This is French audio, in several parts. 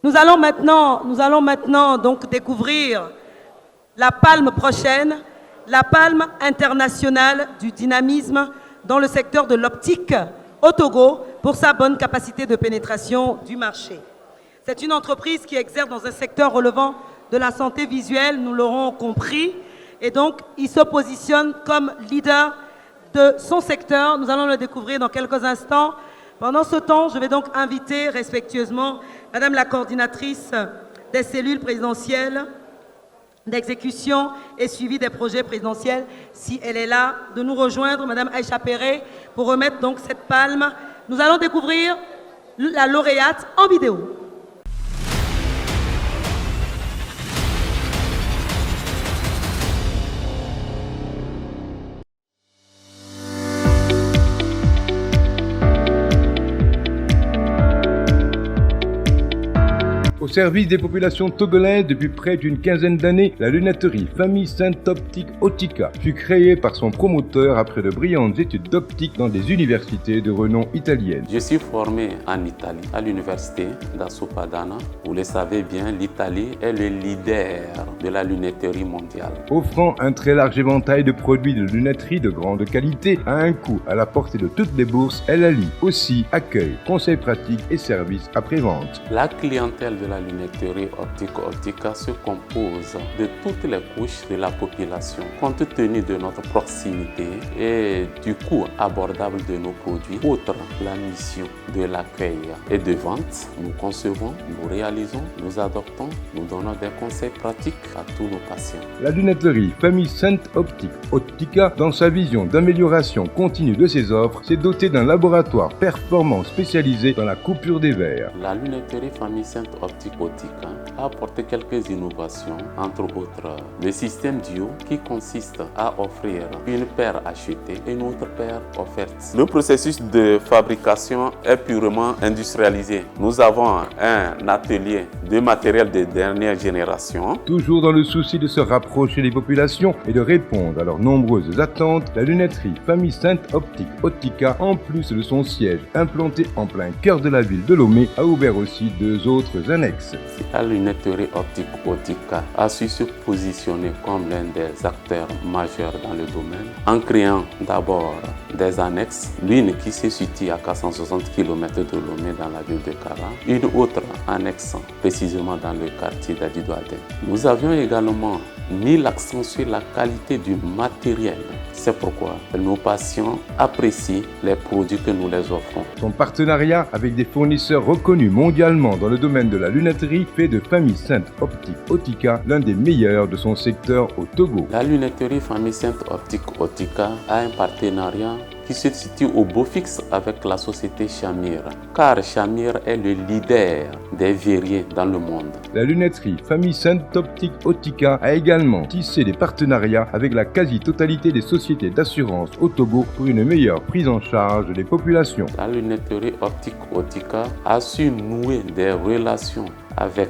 Nous allons maintenant donc découvrir la palme prochaine, la palme internationale du dynamisme dans le secteur de l'optique au Togo pour sa bonne capacité de pénétration du marché. C'est une entreprise qui exerce dans un secteur relevant de la santé visuelle, nous l'aurons compris, et donc il se positionne comme leader de son secteur. Nous allons le découvrir dans quelques instants. Pendant ce temps, je vais donc inviter respectueusement Madame la coordinatrice des cellules présidentielles d'exécution et suivi des projets présidentiels, si elle est là, de nous rejoindre, Madame Aïcha Perret, pour remettre donc cette palme. Nous allons découvrir la lauréate en vidéo. Au service des populations togolaises depuis près d'une quinzaine d'années, la lunetterie Famille Sainte Optique Ottica fut créée par son promoteur après de brillantes études d'optique dans des universités de renom italienne. Je suis formé en Italie, à l'université d'Assopadana. Vous le savez bien, l'Italie est le leader de la lunetterie mondiale. Offrant un très large éventail de produits de lunetterie de grande qualité à un coût à la portée de toutes les bourses, elle allie aussi accueil, conseils pratiques et services après-vente. La clientèle de la lunetterie optique Ottica se compose de toutes les couches de la population. Compte tenu de notre proximité et du coût abordable de nos produits, outre la mission de l'accueil et de vente, nous concevons, nous réalisons, nous adoptons, nous donnons des conseils pratiques à tous nos patients. La lunetterie Famille Sainte Optique Ottica, dans sa vision d'amélioration continue de ses offres, s'est dotée d'un laboratoire performant spécialisé dans la coupure des verres. La lunetterie Famille Sainte Optique Ottica a apporté quelques innovations, entre autres le système duo qui consiste à offrir une paire achetée et une autre paire offerte. Le processus de fabrication est purement industrialisé. Nous avons un atelier de matériel de dernière génération. Toujours dans le souci de se rapprocher des populations et de répondre à leurs nombreuses attentes, la lunetterie Famille Sainte Optique Ottica, en plus de son siège implanté en plein cœur de la ville de Lomé, a ouvert aussi 2 autres annexes. La lunetterie optique Ottica a su se positionner comme l'un des acteurs majeurs dans le domaine en créant d'abord des annexes, l'une qui se situe à 460 km de Lomé dans la ville de Kara, une autre annexe précisément dans le quartier d'Adidouadé. Nous avions également mis l'accent sur la qualité du matériel. C'est pourquoi nos patients apprécient les produits que nous les offrons. Son partenariat avec des fournisseurs reconnus mondialement dans le domaine de la lunetterie fait de Famille Sainte Optique Ottica l'un des meilleurs de son secteur au Togo. La lunetterie Famille Sainte Optique Ottica a un partenariat qui se situe au beau fixe avec la société Shamir, car Shamir est le leader des verriers dans le monde. La lunetterie Famille Sainte Optique Ottica a également tissé des partenariats avec la quasi-totalité des sociétés d'assurance au Togo pour une meilleure prise en charge des populations. La lunetterie optique Ottica a su nouer des relations avec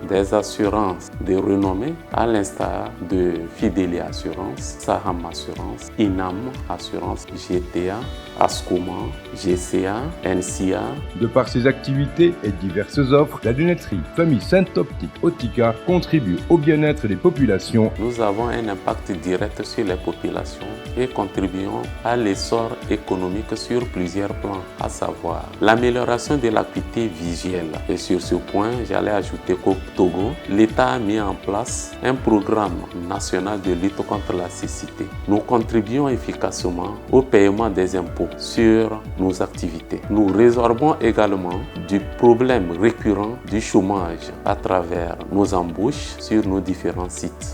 des assurances de renommée à l'instar de Fideli Assurance, Saham Assurance, Inam Assurance, GTA, Ascoma, GCA, NCA. De par ses activités et diverses offres, la lunetterie Famille Sainte Optique Ottica contribue au bien-être des populations. Nous avons un impact direct sur les populations et contribuons à l'essor économique sur plusieurs plans, à savoir l'amélioration de l'acuité visuelle. Et sur ce point, j'allais ajouter qu'au Togo, l'État a mis en place un programme national de lutte contre la cécité. Nous contribuons efficacement au paiement des impôts sur nos activités. Nous résorbons également du problème récurrent du chômage à travers nos embauches sur nos différents sites.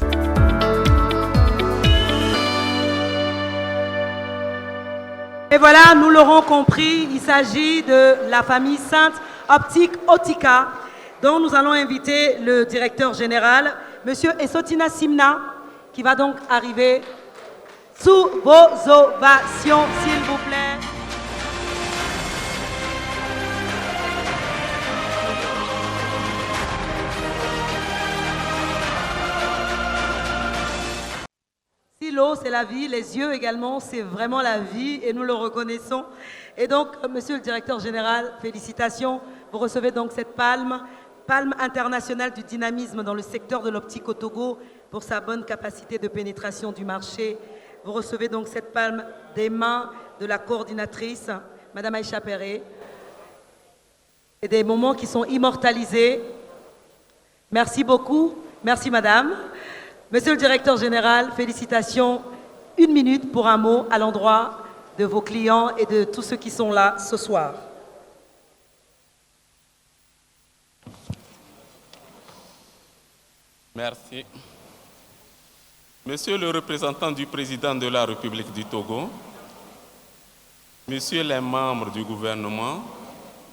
Et voilà, nous l'aurons compris, il s'agit de la famille Sainte Optique Ottica, dont nous allons inviter le directeur général, Monsieur Essotina Simna, qui va donc arriver sous vos ovations, s'il vous plaît. Si l'eau, c'est la vie, les yeux également, c'est vraiment la vie et nous le reconnaissons. Et donc, monsieur le directeur général, félicitations. Vous recevez donc cette palme palme internationale du dynamisme dans le secteur de l'optique au Togo pour sa bonne capacité de pénétration du marché. Vous recevez donc cette palme des mains de la coordinatrice, Madame Aïcha Perret. Et des moments qui sont immortalisés. Merci beaucoup. Merci, Madame. Monsieur le directeur général, félicitations. 1 minute pour un mot à l'endroit de vos clients et de tous ceux qui sont là ce soir. Merci. Monsieur le représentant du président de la République du Togo, Messieurs les membres du gouvernement,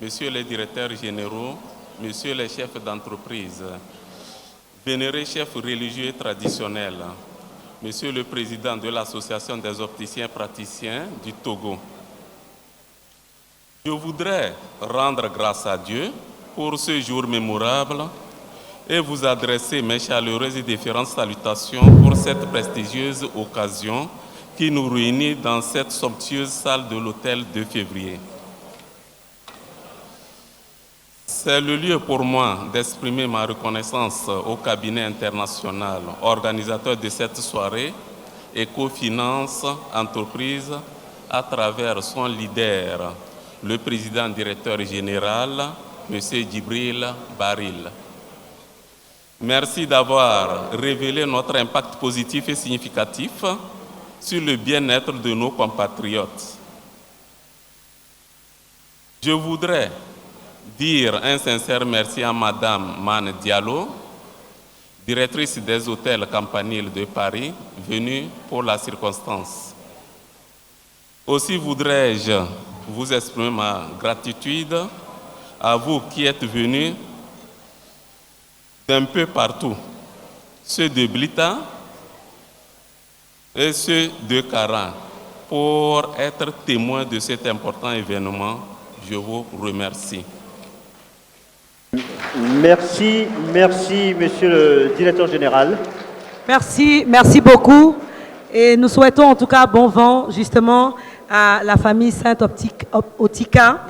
Messieurs les directeurs généraux, Messieurs les chefs d'entreprise, vénérés chefs religieux et traditionnels, Monsieur le président de l'Association des opticiens praticiens du Togo, je voudrais rendre grâce à Dieu pour ce jour mémorable et vous adresser mes chaleureuses et différentes salutations pour cette prestigieuse occasion qui nous réunit dans cette somptueuse salle de l'hôtel de février. C'est le lieu pour moi d'exprimer ma reconnaissance au cabinet international, organisateur de cette soirée, Ecofinance Entreprise, à travers son leader, le président directeur général, M. Djibril Baril. Merci d'avoir révélé notre impact positif et significatif sur le bien-être de nos compatriotes. Je voudrais dire un sincère merci à Madame Mane Diallo, directrice des hôtels Campanile de Paris, venue pour la circonstance. Aussi voudrais-je vous exprimer ma gratitude à vous qui êtes venus d'un peu partout, ceux de Blita et ceux de Kara, pour être témoins de cet important événement. Je vous remercie. Merci, Monsieur le directeur général. Merci beaucoup. Et nous souhaitons en tout cas bon vent justement à la famille Saint-Optica.